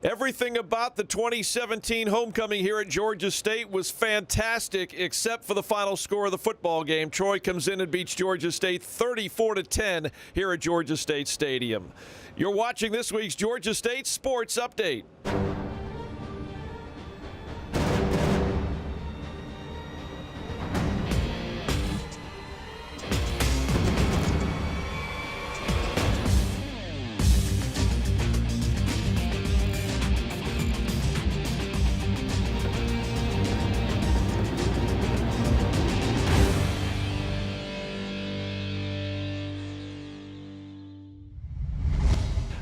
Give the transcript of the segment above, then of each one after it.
Everything about the 2017 homecoming here at Georgia State was fantastic, except for the final score of the football game. Troy comes in and beats Georgia State 34-10 here at Georgia State Stadium. You're watching this week's Georgia State Sports Update.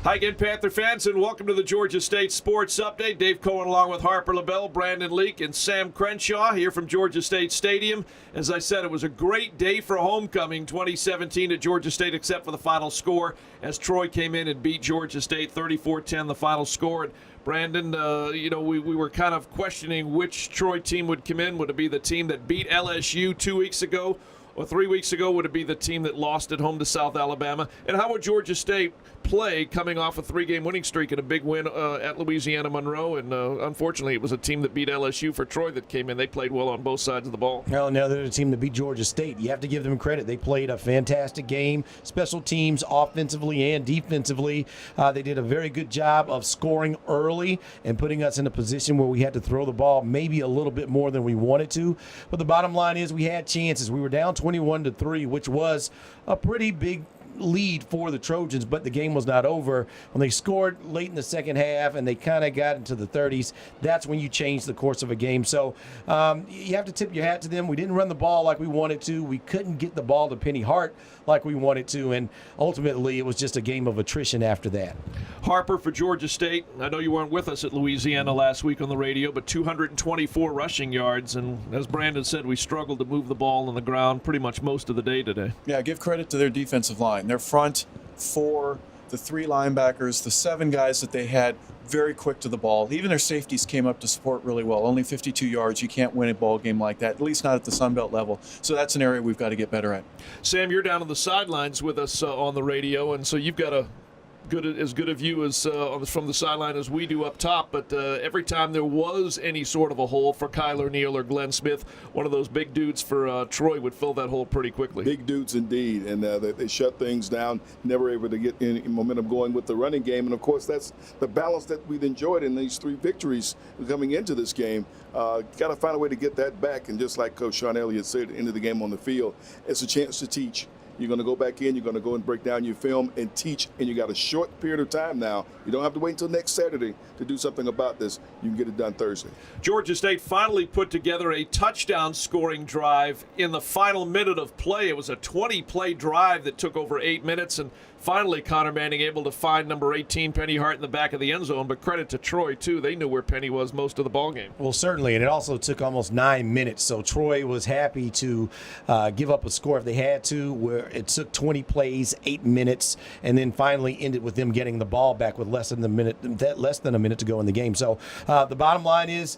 Hi again, Panther fans, and welcome to the Georgia State Sports Update. Dave Cohen along with Harper LaBelle, Brandon Leak, and Sam Crenshaw here from Georgia State Stadium. As I said, it was a great day for homecoming 2017 at Georgia State, except for the final score, as Troy came in and beat Georgia State 34-10, the final score. And Brandon, we were kind of questioning which Troy team would come in. Would it be the team that beat LSU 2 weeks ago? Or 3 weeks ago, would it be the team that lost at home to South Alabama? And how would Georgia State play coming off a 3-game winning streak and a big win at Louisiana Monroe? And unfortunately, it was a team that beat LSU for Troy that came in. They played well on both sides of the ball. Well, now they're the team that beat Georgia State. You have to give them credit. They played a fantastic game, special teams, offensively and defensively. They did a very good job of scoring early and putting us in a position where we had to throw the ball maybe a little bit more than we wanted to. But the bottom line is we had chances. We were down 21-3, which was a pretty big lead for the Trojans, but the game was not over. When they scored late in the second half and they kind of got into the 30s, that's when you change the course of a game. So you have to tip your hat to them. We didn't run the ball like we wanted to. We couldn't get the ball to Penny Hart like we wanted to, and ultimately it was just a game of attrition after that. Harper for Georgia State. I know you weren't with us at Louisiana last week on the radio, but 224 rushing yards, and as Brandon said, we struggled to move the ball on the ground pretty much most of the day today. Yeah, give credit to their defensive line. Their front four, the 3 linebackers, the 7 guys that they had, very quick to the ball. Even their safeties came up to support really well. Only 52 yards. You can't win a ball game like that, at least not at the Sun Belt level. So that's an area we've got to get better at. Sam, you're down on the sidelines with us on the radio, and so you've got as good a view as from the sideline as we do up top, but every time there was any sort of a hole for Kyler Neal or Glenn Smith, one of those big dudes for Troy would fill that hole pretty quickly. Big dudes indeed, and they shut things down, never able to get any momentum going with the running game, and of course that's the balance that we've enjoyed in these 3 victories coming into this game. Got to find a way to get that back, and just like Coach Sean Elliott said at the end of the game on the field, it's a chance to teach. You're going to go back in, you're going to go and break down your film and teach, and you got a short period of time now. You don't have to wait until next Saturday to do something about this. You can get it done Thursday. Georgia State finally put together a touchdown scoring drive in the final minute of play. It was a 20-play drive that took over 8 minutes, and finally Connor Manning able to find number 18, Penny Hart, in the back of the end zone. But credit to Troy, too. They knew where Penny was most of the ball game. Well, certainly, and it also took almost 9 minutes. So Troy was happy to give up a score if they had to, where it took 20 plays, 8 minutes, and then finally ended with them getting the ball back with less than a minute to go in the game. So the bottom line is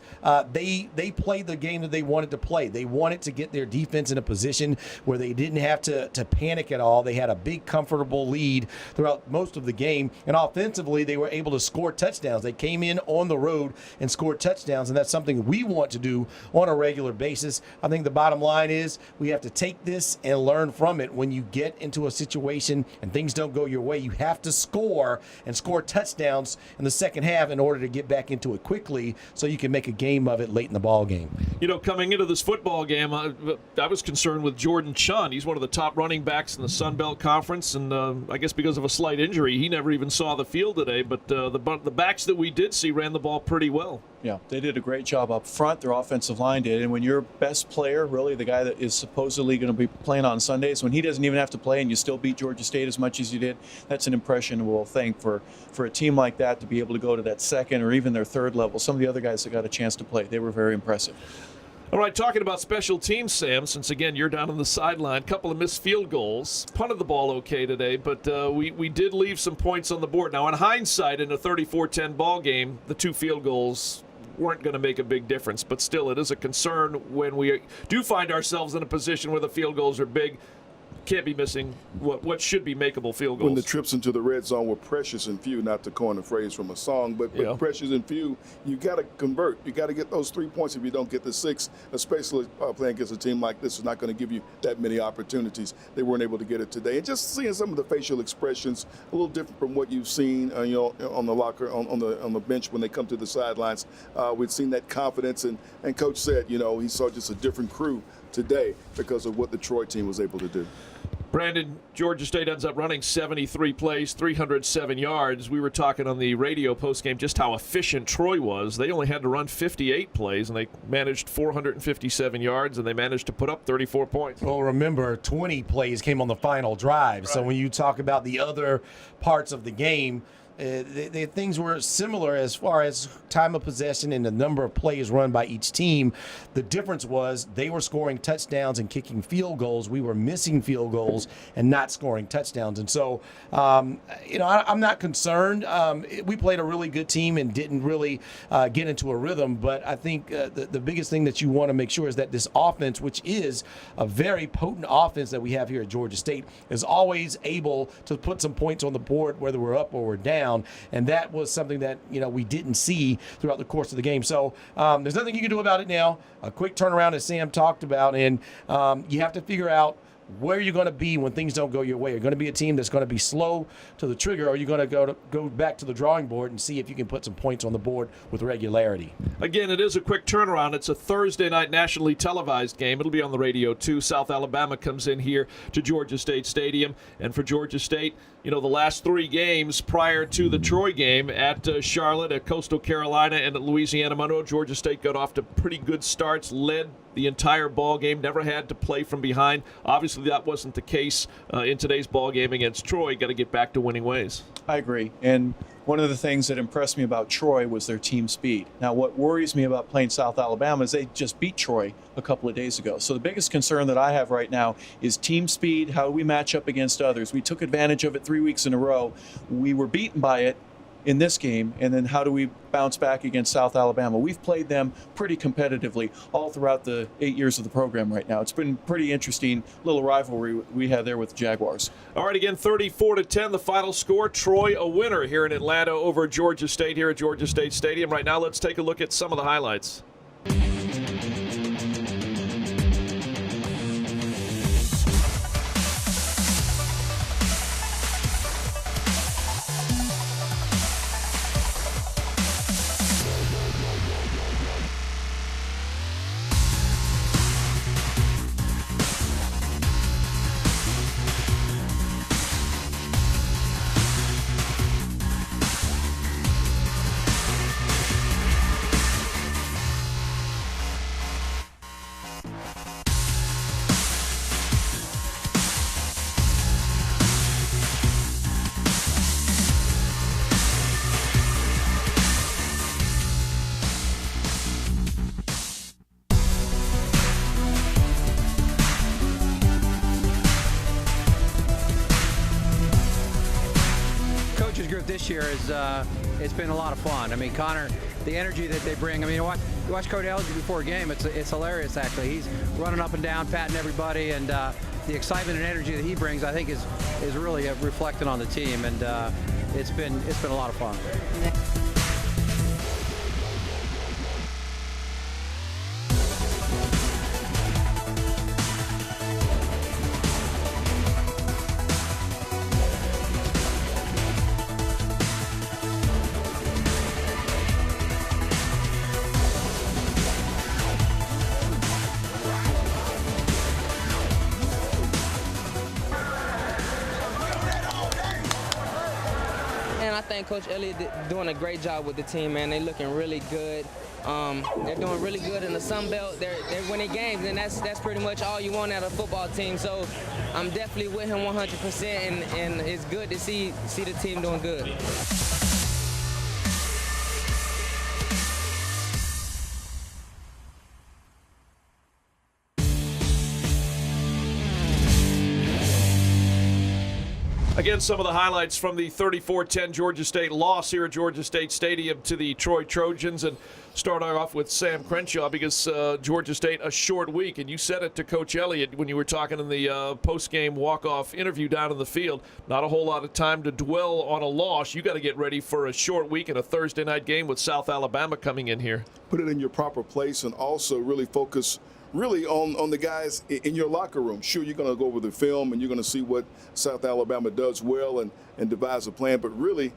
they played the game that they wanted to play. They wanted to get their defense in a position where they didn't have to panic at all. They had a big, comfortable lead throughout most of the game, and offensively they were able to score touchdowns. They came in on the road and scored touchdowns, and that's something we want to do on a regular basis. I think the bottom line is we have to take this and learn from it. When you get into a situation and things don't go your way, you have to score and score touchdowns in the second half in order to get back into it quickly so you can make a game of it late in the ball game. You know, coming into this football game, I was concerned with Jordan Chunn. He's one of the top running backs in the Sun Belt Conference, and I guess because of a slight injury, he never even saw the field today. But the backs that we did see ran the ball pretty well. Yeah, they did a great job up front. Their offensive line did. And when your best player, really the guy that is supposedly going to be playing on Sundays, when he doesn't even have to play and you still beat Georgia State as much as you did, that's an impressionable thing for a team like that to be able to go to that second or even their third level. Some of the other guys that got a chance to play, they were very impressive. All right, talking about special teams, Sam, since, again, you're down on the sideline, couple of missed field goals. Punted the ball okay today, but we did leave some points on the board. Now, in hindsight, in a 34-10 ball game, the 2 field goals weren't going to make a big difference, but still it is a concern when we do find ourselves in a position where the field goals are big. can't be missing what should be makeable field goals. When the trips into the red zone were precious and few, not to coin a phrase from a song, but precious and few, you got to convert. You got to get those 3 points if you don't get the 6, especially playing against a team like this is not going to give you that many opportunities. They weren't able to get it today. And just seeing some of the facial expressions, a little different from what you've seen on the locker, on the bench when they come to the sidelines. We've seen that confidence, and Coach said, he saw just a different crew today because of what the Troy team was able to do. Brandon, Georgia State ends up running 73 plays, 307 yards. We were talking on the radio postgame just how efficient Troy was. They only had to run 58 plays, and they managed 457 yards, and they managed to put up 34 points. Well, remember, 20 plays came on the final drive. Right. So when you talk about the other parts of the game, things were similar as far as time of possession and the number of plays run by each team. The difference was they were scoring touchdowns and kicking field goals. We were missing field goals and not scoring touchdowns. And so, I'm not concerned. We played a really good team and didn't really get into a rhythm. But I think the biggest thing that you want to make sure is that this offense, which is a very potent offense that we have here at Georgia State, is always able to put some points on the board, whether we're up or we're down. And that was something that we didn't see throughout the course of the game. So there's nothing you can do about it now. A quick turnaround, as Sam talked about, and you have to figure out where you're going to be when things don't go your way. You're going to be a team that's going to be slow to the trigger, or you're going to go back to the drawing board and see if you can put some points on the board with regularity. Again, it is a quick turnaround. It's a Thursday night nationally televised game. It'll be on the radio, too. South Alabama comes in here to Georgia State Stadium. And for Georgia State, the last 3 games prior to the Troy game at Charlotte, at Coastal Carolina, and at Louisiana Monroe, Georgia State got off to pretty good starts, led the entire ball game, never had to play from behind. Obviously, that wasn't the case in today's ball game against Troy. Got to get back to winning ways. I agree. And one of the things that impressed me about Troy was their team speed. Now, what worries me about playing South Alabama is they just beat Troy a couple of days ago. So the biggest concern that I have right now is team speed. How do we match up against others? We took advantage of it 3 weeks in a row. We were beaten by it in this game, and then how do we bounce back against South Alabama? We've played them pretty competitively all throughout the 8 years of the program right now. It's been pretty interesting little rivalry we had there with the Jaguars. All right, again, 34-10, the final score. Troy a winner here in Atlanta over Georgia State here at Georgia State Stadium. Right now, let's take a look at some of the highlights. This year it's been a lot of fun. I mean, Connor, the energy that they bring. I mean, you watch Coach Elgin before a game. It's hilarious, actually. He's running up and down, patting everybody, and the excitement and energy that he brings, I think, is really reflected on the team. And it's been a lot of fun. I think Coach Elliott doing a great job with the team, man. They're looking really good. They're doing really good in the Sun Belt. They're winning games, and that's pretty much all you want out of a football team. So I'm definitely with him 100%, and it's good to see the team doing good. Again, some of the highlights from the 34-10 Georgia State loss here at Georgia State Stadium to the Troy Trojans. And starting off with Sam Crenshaw, because Georgia State, a short week. And you said it to Coach Elliott when you were talking in the post-game walk-off interview down in the field. Not a whole lot of time to dwell on a loss. You got to get ready for a short week and a Thursday night game with South Alabama coming in here. Put it in your proper place and also really focus on the guys in your locker room. Sure, you're going to go over the film and you're going to see what South Alabama does well and devise a plan, but really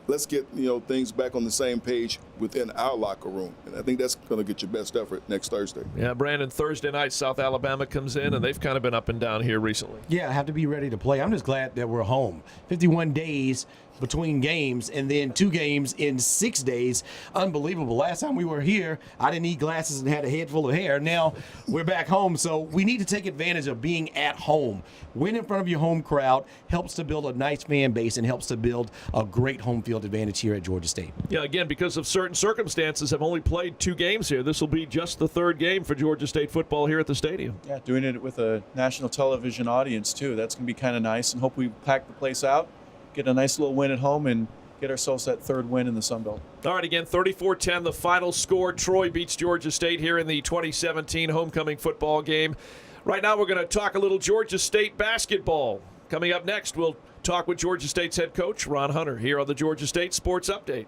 let's get things back on the same page within our locker room. And I think that's going to get your best effort next Thursday. Yeah, Brandon, Thursday night, South Alabama comes in, and they've kind of been up and down here recently. Yeah, I have to be ready to play. I'm just glad that we're home. 51 days between games and then 2 games in 6 days. Unbelievable. Last time we were here, I didn't need glasses and had a head full of hair. Now we're back home, so we need to take advantage of being at home. Win in front of your home crowd helps to build a nice fan base and helps to build a great home field advantage here at Georgia State. Yeah, again, because of certain circumstances, have only played 2 games here. This will be just the 3rd game for Georgia State football here at the stadium. Yeah, doing it with a national television audience, too. That's going to be kind of nice, and hope we pack the place out, get a nice little win at home, and get ourselves that 3rd win in the Sun Belt. All right, again, 34-10, the final score. Troy beats Georgia State here in the 2017 homecoming football game. Right now, we're going to talk a little Georgia State basketball. Coming up next, we'll talk with Georgia State's head coach, Ron Hunter, here on the Georgia State Sports Update.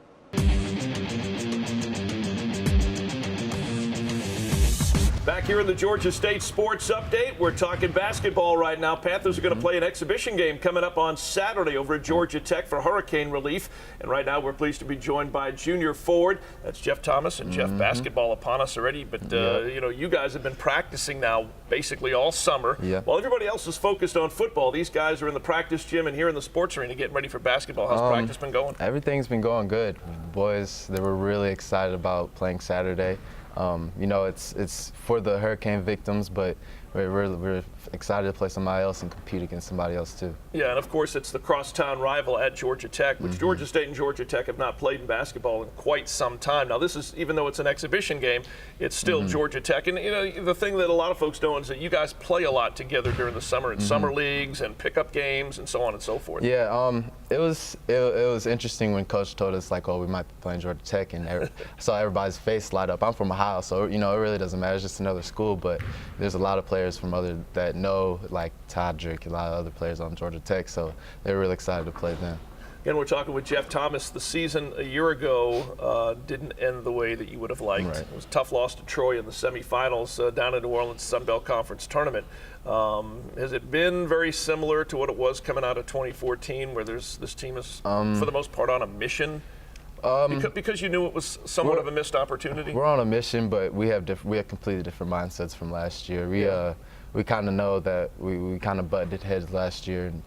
Back here in the Georgia State Sports Update, we're talking basketball right now. Panthers are going to play an exhibition game coming up on Saturday over at Georgia Tech for hurricane relief. And right now we're pleased to be joined by junior forward. That's Veff Thomas. And Jeff, basketball upon us already. But, you guys have been practicing now basically all summer. Yeah. While everybody else is focused on football, these guys are in the practice gym and here in the sports arena getting ready for basketball. How's practice been going? Everything's been going good. Boys, they were really excited about playing Saturday. It's for the hurricane victims, but we're excited to play somebody else and compete against somebody else too. Yeah, and of course it's the crosstown rival at Georgia Tech, which Georgia State and Georgia Tech have not played in basketball in quite some time. Now this is, even though it's an exhibition game, it's still Georgia Tech. And the thing that a lot of folks know is that you guys play a lot together during the summer in summer leagues and pickup games and so on and so forth. Yeah, it was interesting when Coach told us we might be playing Georgia Tech, and I saw everybody's face light up. I'm from Ohio, so it really doesn't matter. It's just another school, but there's a lot of players from other that know, like Todrick, a lot of other players on Georgia Tech, so they're really excited to play them. Again, we're talking with Veff Thomas. The season a year ago didn't end the way that you would have liked. Right. It was a tough loss to Troy in the semifinals down in New Orleans Sun Belt Conference tournament. Has it been very similar to what it was coming out of 2014, where this team is, for the most part, on a mission? Because you knew it was somewhat of a missed opportunity? We're on a mission, but we have completely different mindsets from last year. We kind of know that we kind of butted heads last year, and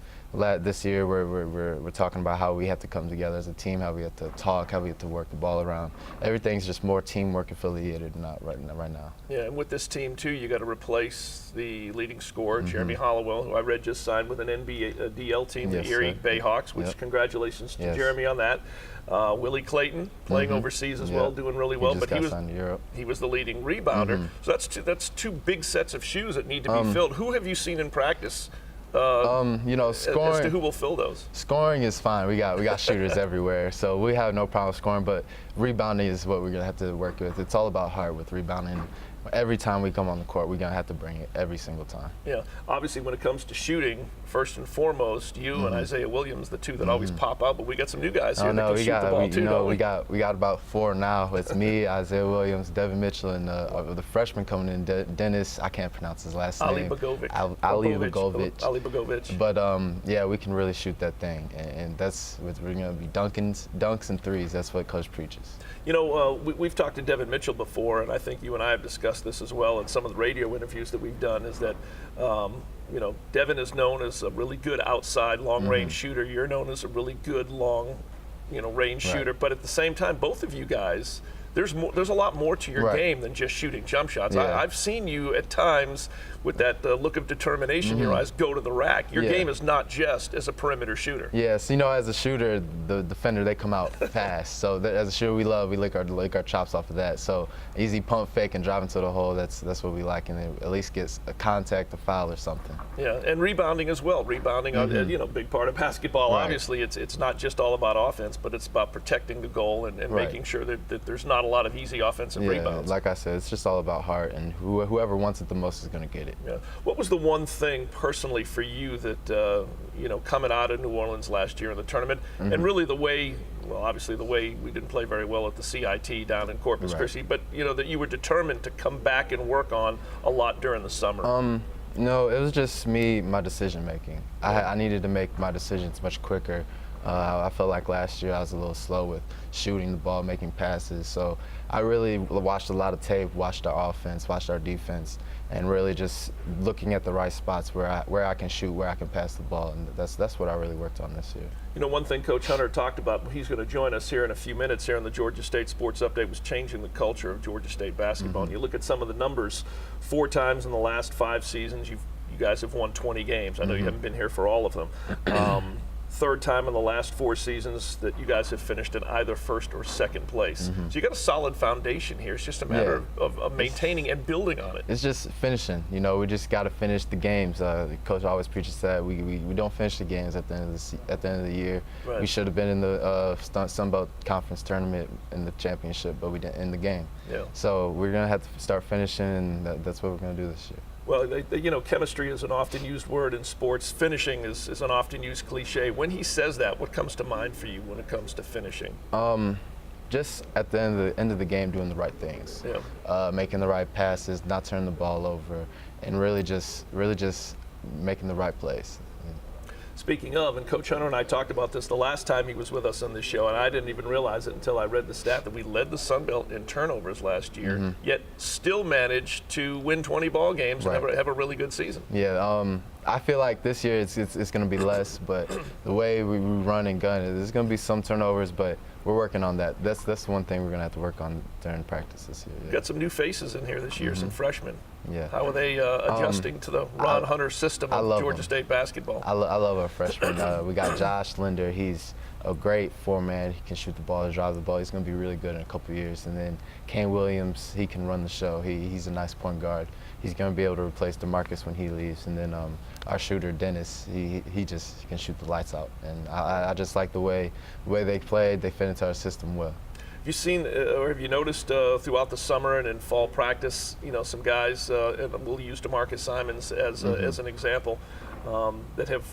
this year we're talking about how we have to come together as a team, how we have to talk, how we have to work the ball around. Everything's just more teamwork affiliated, not right now. Yeah, and with this team too, you got to replace the leading scorer, Jeremy Hollowell, who I read just signed with an NBA DL team, the Erie Bayhawks. Which congratulations to Jeremy on that. Willie Clayton playing overseas as well, doing really well. But he was the leading rebounder. So that's 2 big sets of shoes that need to be filled. Who have you seen in practice? Scoring, as to who will fill those. Scoring is fine. We got shooters everywhere, so we have no problem scoring. But rebounding is what we're gonna have to work with. It's all about heart with rebounding. Every time we come on the court, we're gonna have to bring it every single time. Yeah, obviously when it comes to shooting, first and foremost, you and Isaiah Williams, the 2 that always pop out. But we got some new guys here that can shoot the ball too. Don't we? We got about 4 now. It's me, Isaiah Williams, Devin Mitchell, and the freshman coming in, Dennis. I can't pronounce his last name. Ali Bogovic. But we can really shoot that thing, and that's what we're gonna be dunks and threes. That's what Coach preaches. We've talked to Devin Mitchell before, and I think you and I have discussed this as well in some of the radio interviews that we've done, is that Devin is known as a really good outside long-range shooter. You're known as a really good long range shooter. But at the same time, both of you guys there's a lot more to your Right. game than just shooting jump shots. Yeah. I've seen you at times with that look of determination in your eyes go to the rack. Your Yeah. game is not just as a perimeter shooter. Yes, as a shooter, the defender, they come out fast. So as a shooter, we lick our chops off of that. So easy pump fake and drive into the hole, that's what we like, and it at least gets a contact, a foul or something. Yeah, and rebounding as well. Rebounding, big part of basketball. Right. Obviously, it's not just all about offense, but it's about protecting the goal and Right. making sure that there's not a lot of easy offensive Yeah, rebounds. like I said, it's just all about heart, and whoever wants it the most is going to get it. Yeah. What was the one thing personally for you that coming out of New Orleans last year in the tournament, and really obviously the way we didn't play very well at the CIT down in Corpus Right. Christi, but that you were determined to come back and work on a lot during the summer? No, it was just my decision making. I needed to make my decisions much quicker. I felt like last year I was a little slow with shooting the ball, making passes. So I really watched a lot of tape, watched our offense, watched our defense, and really just looking at the right spots where I can shoot, where I can pass the ball, and that's what I really worked on this year. One thing Coach Hunter talked about, he's going to join us here in a few minutes here on the Georgia State Sports Update, was changing the culture of Georgia State basketball. And you look at some of the numbers, 4 times in the last 5 seasons, you guys have won 20 games. I know you haven't been here for all of them. 3rd time in the last 4 seasons that you guys have finished in either 1st or 2nd place. So you got a solid foundation here. It's just a matter of maintaining and building on it. It's just finishing. We just got to finish the games. The coach always preaches that we don't finish the games at the end of the year. Right. We should have been in the Sun Belt Conference tournament in the championship, but we didn't end the game. Yeah. So we're gonna have to start finishing, and that's what we're gonna do this year. Well, chemistry is an often used word in sports. Finishing is an often used cliche. When he says that, what comes to mind for you when it comes to finishing? Just at the end of the game, doing the right things, making the right passes, not turning the ball over, and really just making the right plays. Speaking of, and Coach Hunter and I talked about this the last time he was with us on this show, and I didn't even realize it until I read the stat that we led the Sun Belt in turnovers last year, yet still managed to win 20 ball games and have a really good season. Yeah, I feel like this year it's going to be less, but the way we run and gun, there's going to be some turnovers, but we're working on that. That's one thing we're going to have to work on during practice this year. Yeah. Got some new faces in here this year, some freshmen. Yeah. How are they adjusting to the Ron Hunter system of Georgia State basketball? I love our freshmen. We got Josh Linder. He's a great 4-man. He can shoot the ball and drive the ball. He's going to be really good in a couple of years. And then Kane Williams, he can run the show. He's a nice point guard. He's going to be able to replace DeMarcus when he leaves. And then our shooter, Dennis, he can shoot the lights out. And I just like the way they played. They fit into our system well. Have you seen or have you noticed throughout the summer and in fall practice, some guys, and we'll use DeMarcus Simons as an example, that have,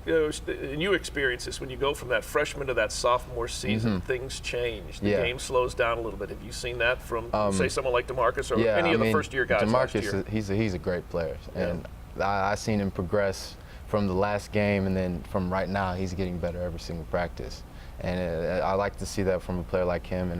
and you experience this when you go from that freshman to that sophomore season, things change. The game slows down a little bit. Have you seen that from, say, someone like DeMarcus or any of the first-year guys last year? DeMarcus, he's a great player, and I've seen him progress from the last game, and then from right now, he's getting better every single practice. And I like to see that from a player like him. And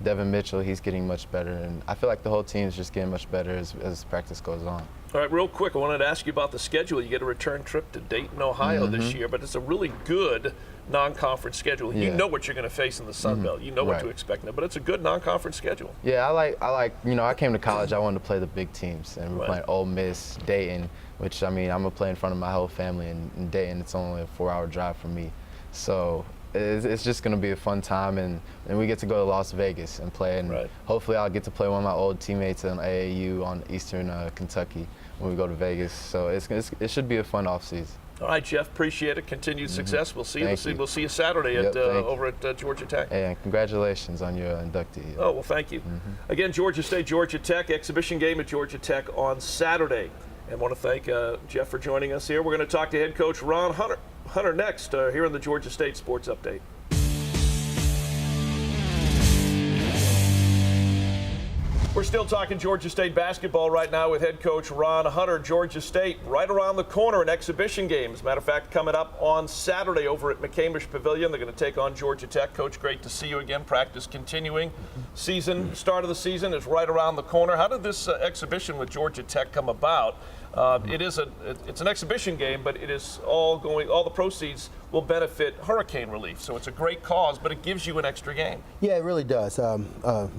Devin Mitchell, he's getting much better. And I feel like the whole team is just getting much better as practice goes on. All right, real quick, I wanted to ask you about the schedule. You get a return trip to Dayton, Ohio this year, but it's a really good non-conference schedule. You know what you're going to face in the Sun Belt. You know what to expect now, but it's a good non-conference schedule. Yeah, I came to college, I wanted to play the big teams. And we're playing Ole Miss, Dayton, which, I'm going to play in front of my whole family. And in Dayton, it's only a 4-hour drive for me. So it's just going to be a fun time, and we get to go to Las Vegas and play, and hopefully I'll get to play one of my old teammates in AAU on Eastern Kentucky when we go to Vegas. So it should be a fun offseason. All right, Jeff, appreciate it. Continued success. We'll see you. We'll see you Saturday over at Georgia Tech. Hey, and congratulations on your inductee. Oh, well, thank you. Again, Georgia State, Georgia Tech, exhibition game at Georgia Tech on Saturday. And I want to thank Jeff for joining us here. We're going to talk to head coach Ron Hunter. Hunter next here on the Georgia State Sports Update. We're still talking Georgia State basketball right now with head coach Ron Hunter. Georgia State right around the corner, an exhibition game. As a matter of fact, coming up on Saturday over at McCamish Pavilion. They're going to take on Georgia Tech. Coach, great to see you again. Practice continuing. Start of the season is right around the corner. How did this exhibition with Georgia Tech come about? It's an exhibition game, but it is all the proceeds will benefit hurricane relief. So it's a great cause, but it gives you an extra game. Yeah, it really does.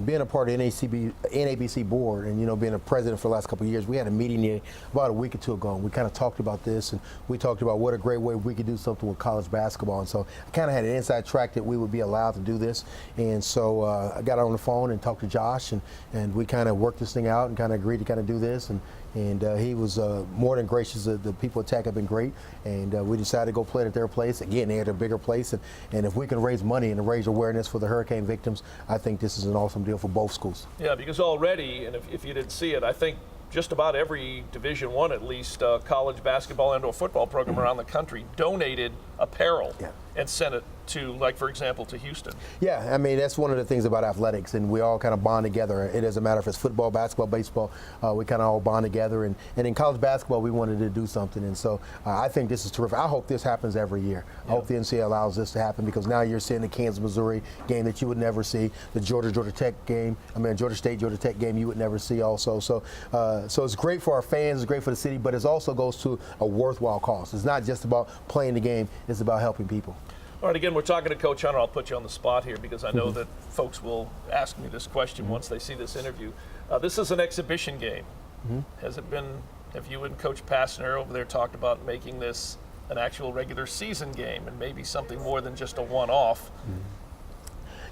Being a part of NABC board and, being a president for the last couple of years, we had a meeting here about a week or two ago, and we kind of talked about this, and we talked about what a great way we could do something with college basketball. And so I kind of had an inside track that we would be allowed to do this. And so I got on the phone and talked to Josh, and we kind of worked this thing out and kind of agreed to kind of do this. And he was more than gracious. The people at Tech have been great, and we decided to go play at their place. Again, they had a bigger place, and if we can raise money and raise awareness for the hurricane victims, I think this is an awesome deal for both schools. Yeah, because already, and if you didn't see it, I think just about every Division I, at least, college basketball and/or football program around the country donated apparel and sent it to, like, for example, to Houston. Yeah, I mean, that's one of the things about athletics, and we all kind of bond together. It doesn't matter if it's football, basketball, baseball, we kind of all bond together. And in college basketball, we wanted to do something, and so I think this is terrific. I hope this happens every year. I hope the NCAA allows this to happen, because now you're seeing the Kansas-Missouri game that you would never see, the Georgia State, Georgia Tech game you would never see also. So it's great for our fans, it's great for the city, but it also goes to a worthwhile cause. It's not just about playing the game, it's about helping people. All right, again, we're talking to Coach Hunter. I'll put you on the spot here because I know that folks will ask me this question once they see this interview. This is an exhibition game. Have you and Coach Passner over there talked about making this an actual regular season game and maybe something more than just a one-off?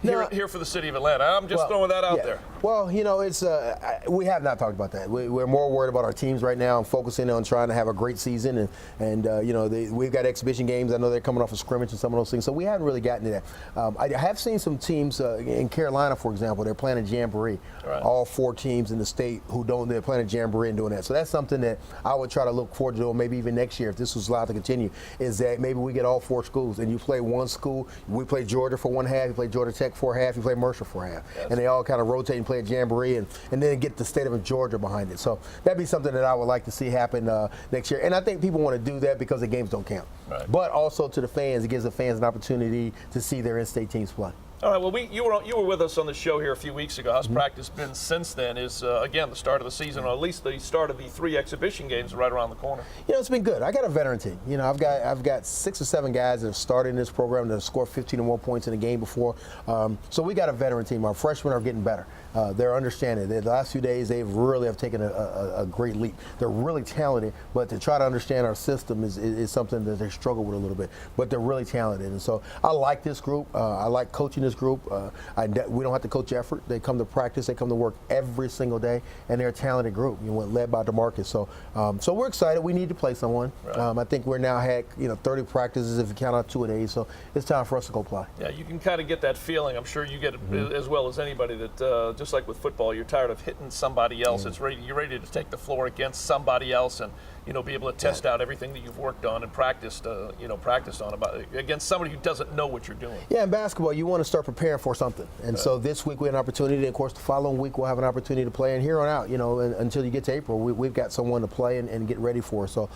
Here for the city of Atlanta. I'm just throwing that out there. Well, it's we have not talked about that. We're more worried about our teams right now and focusing on trying to have a great season. And we've got exhibition games. I know they're coming off a scrimmage and some of those things. So we haven't really gotten to that. I have seen some teams in Carolina, for example, they're playing a jamboree. Right. All 4 teams in the state they're playing a jamboree and doing that. So that's something that I would try to look forward to doing maybe even next year if this was allowed to continue, is that maybe we get all 4 schools and you play one school. We play Georgia for one half, you play Georgia Tech for a half, you play Mercer for a half. Yes. And they all kind of rotate and play a jamboree and then get the state of Georgia behind it. So that'd be something that I would like to see happen next year. And I think people want to do that because the games don't count. Right. But also to the fans, it gives the fans an opportunity to see their in-state teams play. All right, well, you were with us on the show here a few weeks ago. How's practice been since then? Is, again, the start of the season, or at least the start of the 3 exhibition games right around the corner? It's been good. I got a veteran team. I've got 6 or 7 guys that have started in this program that have scored 15 or more points in a game before. So we got a veteran team. Our freshmen are getting better. They're understanding. The last few days, they really have taken a great leap. They're really talented, but to try to understand our system is something that they struggle with a little bit. But they're really talented. And so I like this group. I like coaching this group. We don't have to coach effort. They come to practice. They come to work every single day, and they're a talented group. Led by DeMarcus. So we're excited. We need to play someone. Right. I think we're now had 30 practices if you count out 2 a day. So it's time for us to go play. Yeah, you can kind of get that feeling. I'm sure you get it as well as anybody that just like with football, you're tired of hitting somebody else. You're ready to take the floor against somebody else and be able to test out everything that you've worked on and practiced on against somebody who doesn't know what you're doing. Yeah, in basketball, you want to start preparing for something. And so this week we had an opportunity. And of course, the following week we'll have an opportunity to play. And here on out, until you get to April, we've got someone to play and get ready for. So,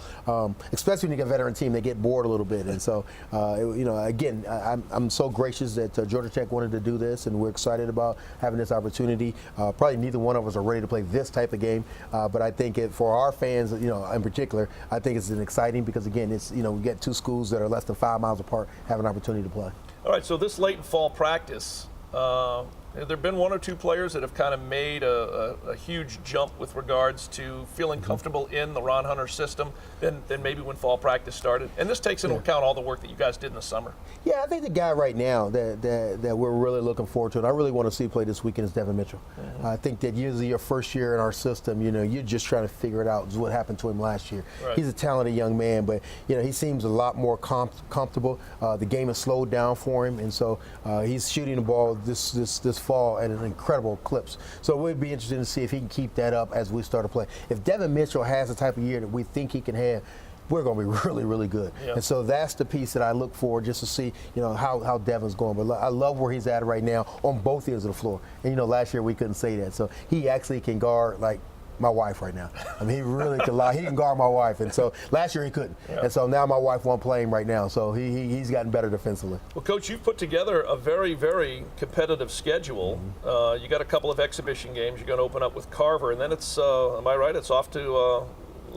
especially when you get a veteran team, they get bored a little bit. And so, again, I'm so gracious that Georgia Tech wanted to do this, and we're excited about having this opportunity. Probably neither one of us are ready to play this type of game, but I think for our fans, in particular, I think it's exciting because, again, it's we get 2 schools that are less than 5 miles apart have an opportunity to play. All right, so this late in fall practice, have there been 1 or 2 players that have kind of made a huge jump with regards to feeling comfortable in the Ron Hunter system than maybe when fall practice started? And this takes into account all the work that you guys did in the summer. Yeah, I think the guy right now that we're really looking forward to, and I really want to see play this weekend, is Devin Mitchell. I think that usually your first year in our system, you're just trying to figure it out. Is what happened to him last year. Right. He's a talented young man, but he seems a lot more comfortable. The game has slowed down for him, and so he's shooting the ball this fall at an incredible clips. So it would be interesting to see if he can keep that up as we start to play. If Devin Mitchell has the type of year that we think he can have, we're going to be really, really good. Yep. And so that's the piece that I look for just to see, how Devin's going. But I love where he's at right now on both ends of the floor. And, last year we couldn't say that. So he actually can guard, like, my wife right now. I mean, he really can lie. He can guard my wife. And so last year he couldn't. Yeah. And so now my wife won't play him right now. So he's gotten better defensively. Well, Coach, you've put together a very, very competitive schedule. You got a couple of exhibition games. You're going to open up with Carver. And then it's, am I right, it's off to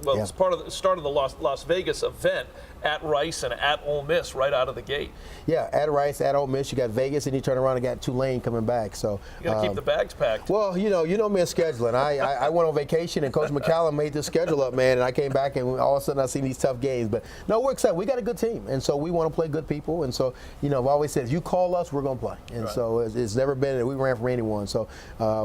well, it's part of the start of the Las Vegas event at Rice and at Ole Miss right out of the gate. Yeah, at Rice, at Ole Miss, you got Vegas, and you turn around and got Tulane coming back. So you got to keep the bags packed. Well, you know me in scheduling. I went on vacation, and Coach McCallum made this schedule up, man, and I came back, and all of a sudden I seen these tough games. But no, we're excited. We got a good team, and so we want to play good people. And so, I've always said, if you call us, we're going to play. And so it's never been that we ran for anyone. So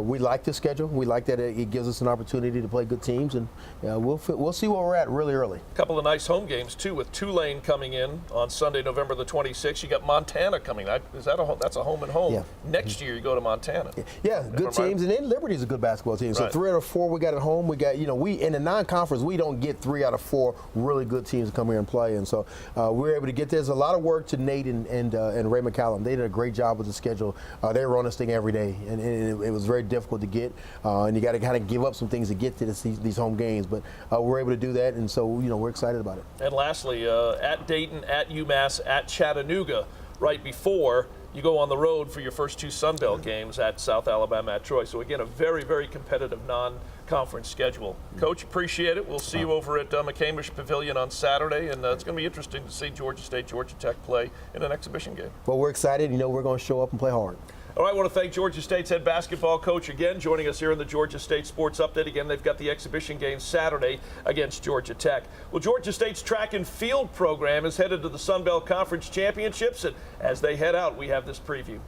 we like the schedule. We like that it gives us an opportunity to play good teams, and we'll see where we're at really early. A couple of nice home games too, with Tulane coming in on Sunday, November the 26th. You got Montana coming. That's a home and home. Yeah. Next year you go to Montana. Yeah, good teams, and then Liberty's a good basketball team. So 3 out of 4 we got at home. We got we in the non-conference we don't get 3 out of 4 really good teams to come here and play, and so we're able to get. There's a lot of work to Nate and Ray McCallum. They did a great job with the schedule. They were on this thing every day, and it was very difficult to get. And you got to kind of give up some things to get to these home games, but we're able to do that, and so we're excited about it. And lastly, at Dayton, at UMass, at Chattanooga, right before you go on the road for your first 2 Sun Belt games at South Alabama, at Troy. So again, a very, very competitive non-conference schedule. Coach, appreciate it. We'll see you over at McCamish Pavilion on Saturday, and it's going to be interesting to see Georgia State, Georgia Tech play in an exhibition game. Well, we're excited. We're going to show up and play hard. All right, I want to thank Georgia State's head basketball coach again, joining us here in the Georgia State Sports Update. Again, they've got the exhibition game Saturday against Georgia Tech. Well, Georgia State's track and field program is headed to the Sun Belt Conference Championships, and as they head out, we have this preview.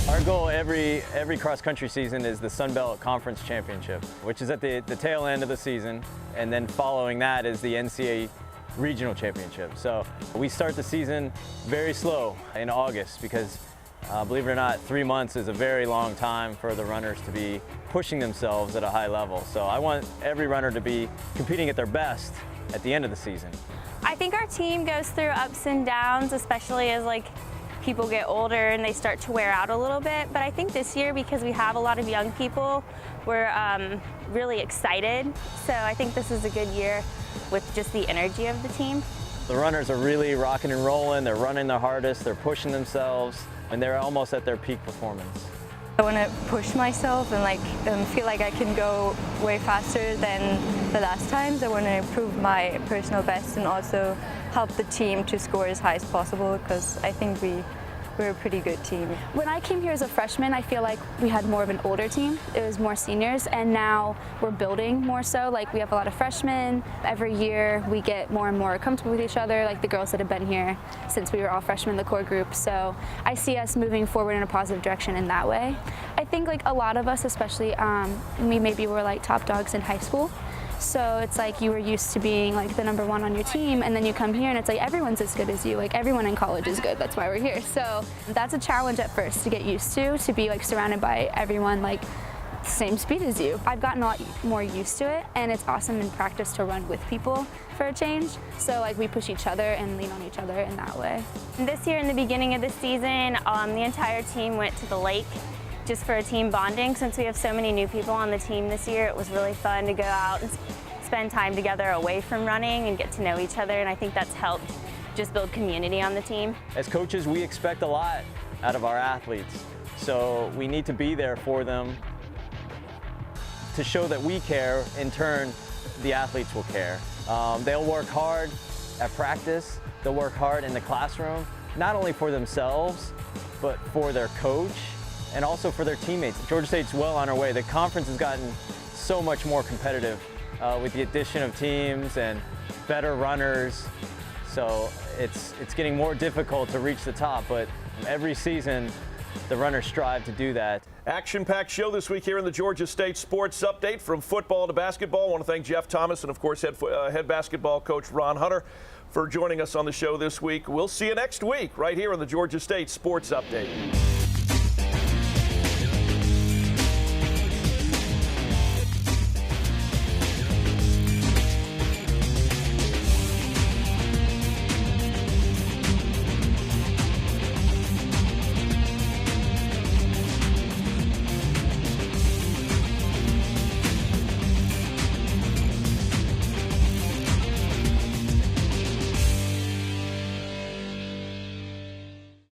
Our goal every cross-country season is the Sun Belt Conference Championship, which is at the tail end of the season, and then following that is the NCAA Regional Championship. So we start the season very slow in August because, believe it or not, 3 months is a very long time for the runners to be pushing themselves at a high level. So I want every runner to be competing at their best at the end of the season. I think our team goes through ups and downs, especially as people get older and they start to wear out a little bit. But I think this year, because we have a lot of young people, we're really excited. So I think this is a good year with just the energy of the team. The runners are really rocking and rolling. They're running their hardest. They're pushing themselves, and they're almost at their peak performance. I want to push myself and feel like I can go way faster than the last times. I want to improve my personal best and also help the team to score as high as possible, because I think we're a pretty good team. When I came here as a freshman, I feel like we had more of an older team. It was more seniors, and now we're building more so. We have a lot of freshmen. Every year we get more and more comfortable with each other, like the girls that have been here since we were all freshmen in the core group. So I see us moving forward in a positive direction in that way. I think a lot of us, especially we maybe were top dogs in high school. So it's you were used to being the number 1 on your team, and then you come here and it's everyone's as good as you. Everyone in college is good. That's why we're here. So that's a challenge at first to get used to be surrounded by everyone same speed as you. I've gotten a lot more used to it, and it's awesome in practice to run with people for a change. So we push each other and lean on each other in that way. This year, in the beginning of the season, the entire team went to the lake just for a team bonding. Since we have so many new people on the team this year, it was really fun to go out and spend time together away from running and get to know each other, and I think that's helped just build community on the team. As coaches, we expect a lot out of our athletes, so we need to be there for them to show that we care. In turn, the athletes will care. They'll work hard at practice, they'll work hard in the classroom, not only for themselves, but for their coach, and also for their teammates. Georgia State's well on our way. The conference has gotten so much more competitive with the addition of teams and better runners. So it's getting more difficult to reach the top, but every season the runners strive to do that. Action-packed show this week here in the Georgia State Sports Update, from football to basketball. I want to thank Veff Thomas and, of course, head basketball coach Ron Hunter for joining us on the show this week. We'll see you next week right here on the Georgia State Sports Update.